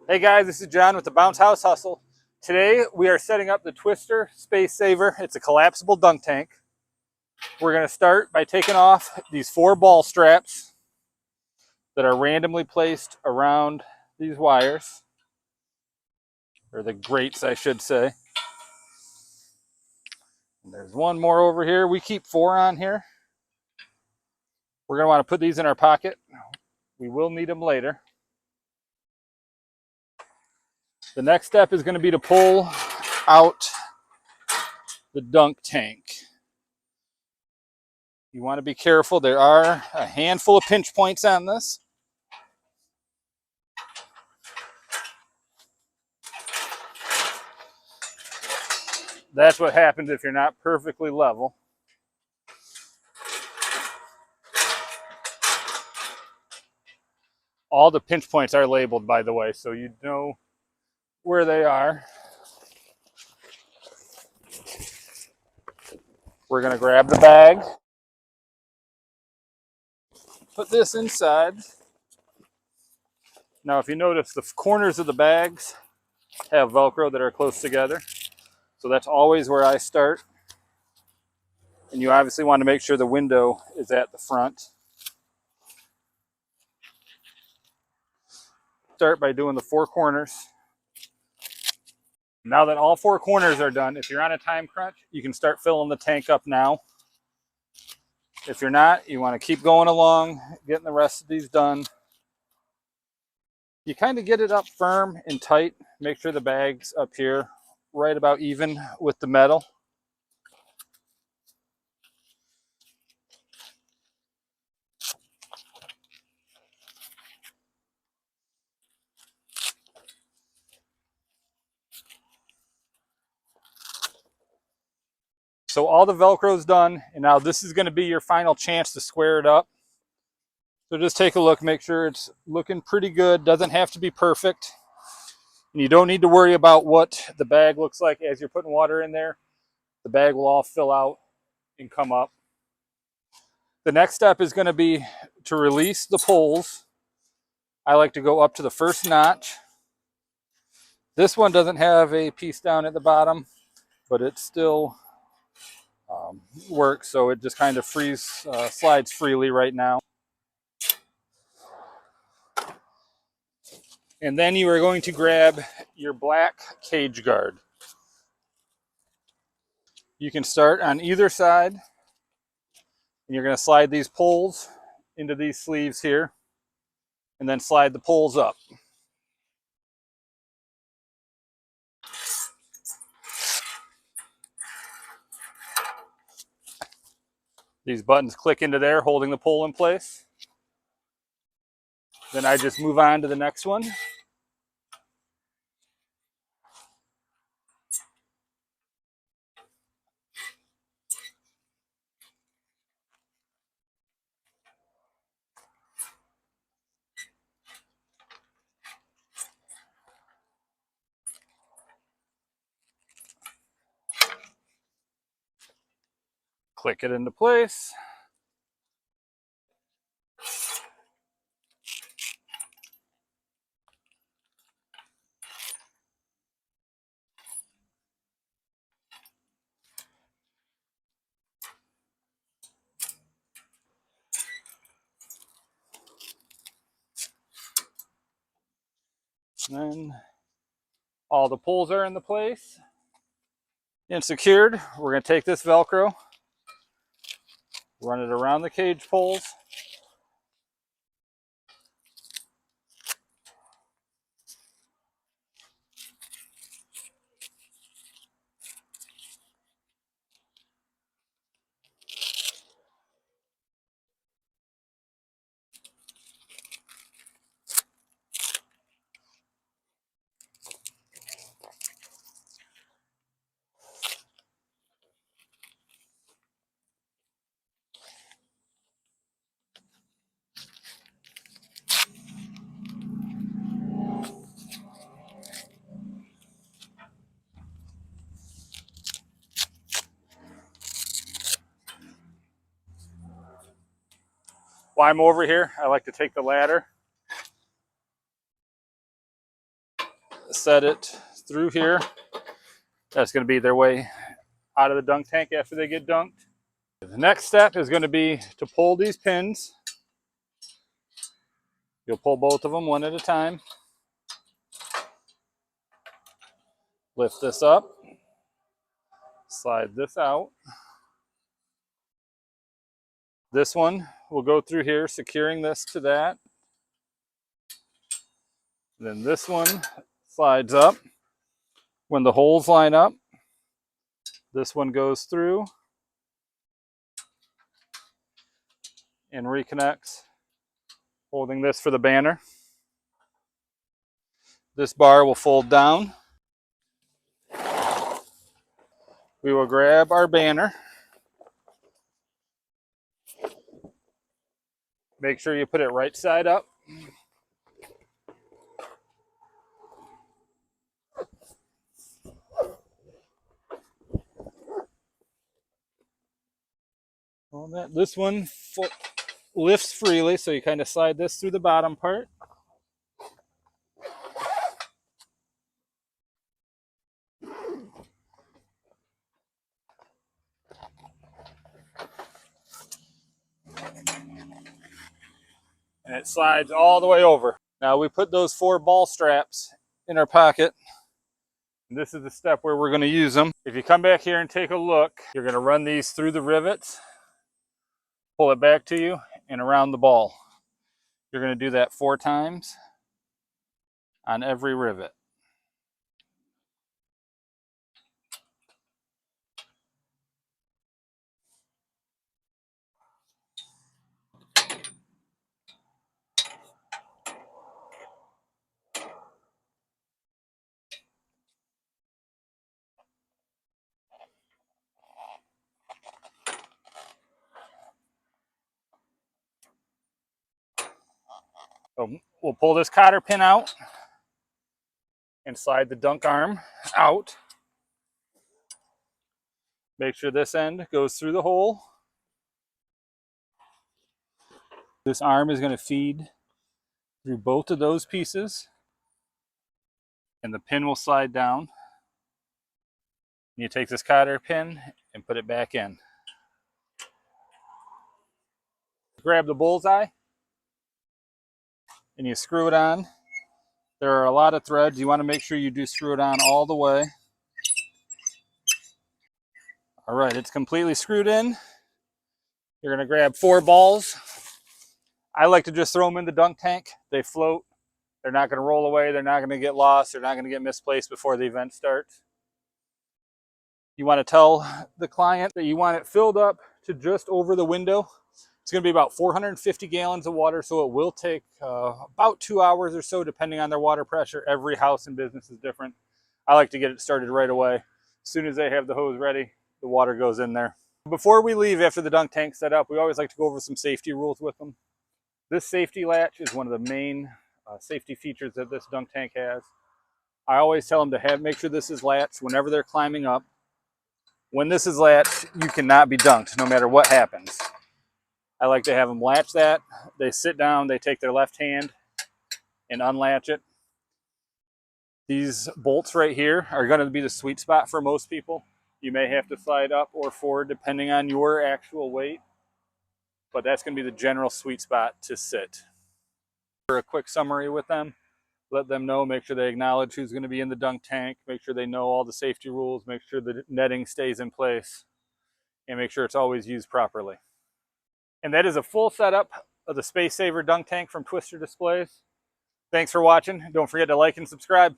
Hey guys, this is John with the Bounce House Hustle. Today we are setting up the Twister SpaceSaver. It's a collapsible dunk tank. We're going to start by taking off these 4 ball straps that are randomly placed around these wires, or the grates I should say. And there's one more over here. We keep 4 on here. We're going to want to put these in our pocket. We will need them later. The next step is going to be to pull out the dunk tank. You want to be careful. There are a handful of pinch points on this. That's what happens if you're not perfectly level. All the pinch points are labeled, by the way, so you know where they are. We're going to grab the bag, put this inside. Now, if you notice, the corners of the bags have Velcro that are close together. So that's always where I start. And you obviously want to make sure the window is at the front. Start by doing the 4 corners. Now that all 4 corners are done, if you're on a time crunch, you can start filling the tank up now. If you're not, you want to keep going along, getting the rest of these done. You kind of get it up firm and tight. Make sure the bag's up here right about even with the metal. So all the Velcro's done, and now this is going to be your final chance to square it up. So just take a look, make sure it's looking pretty good. Doesn't have to be perfect. And you don't need to worry about what the bag looks like as you're putting water in there. The bag will all fill out and come up. The next step is going to be to release the poles. I like to go up to the first notch. This one doesn't have a piece down at the bottom, but it still works, so it just kind of slides freely right now. And then you are going to grab your black cage guard. You can start on either side, and you're going to slide these poles into these sleeves here, and then slide the poles up. These buttons click into there, holding the pole in place. Then I just move on to the next one. Click it into place. And then all the poles are in the place and secured. We're going to take this Velcro, run it around the cage poles. While I'm over here, I like to take the ladder set it through here. That's going to be their way out of the dunk tank after they get dunked. The next step is going to be to pull these pins. You'll pull both of them one at a time. Lift this up. Slide this out. This one will go through here, securing this to that. Then this one slides up. When the holes line up, this one goes through and reconnects, holding this for the banner. This bar will fold down. We will grab our banner. Make sure you put it right side up. This one lifts freely, so you kind of slide this through the bottom part. And it slides all the way over. Now we put those 4 ball straps in our pocket. And this is the step where we're going to use them. If you come back here and take a look, you're going to run these through the rivets, pull it back to you, and around the ball. You're going to do that 4 times on every rivet. So we'll pull this cotter pin out and slide the dunk arm out. Make sure this end goes through the hole. This arm is going to feed through both of those pieces, and the pin will slide down. You take this cotter pin and put it back in. Grab the bullseye and you screw it on. There are a lot of threads. You want to make sure you do screw it on all the way. All right, it's completely screwed in. You're going to grab 4 balls. I like to just throw them in the dunk tank. They float. They're not going to roll away. They're not going to get lost. They're not going to get misplaced before the event starts. You want to tell the client that you want it filled up to just over the window. It's going to be about 450 gallons of water, so it will take about 2 hours or so, depending on their water pressure. Every house and business is different. I like to get it started right away. As soon as they have the hose ready, the water goes in there. Before we leave after the dunk tank's set up, we always like to go over some safety rules with them. This safety latch is one of the main safety features that this dunk tank has. I always tell them to make sure this is latched whenever they're climbing up. When this is latched, you cannot be dunked, no matter what happens. I like to have them latch that. They sit down, they take their left hand and unlatch it. These bolts right here are going to be the sweet spot for most people. You may have to slide up or forward depending on your actual weight, but that's going to be the general sweet spot to sit. For a quick summary with them, let them know, make sure they acknowledge who's going to be in the dunk tank, make sure they know all the safety rules, make sure the netting stays in place, and make sure it's always used properly. And that is a full setup of the SpaceSaver dunk tank from Twister Displays. Thanks for watching. Don't forget to like and subscribe.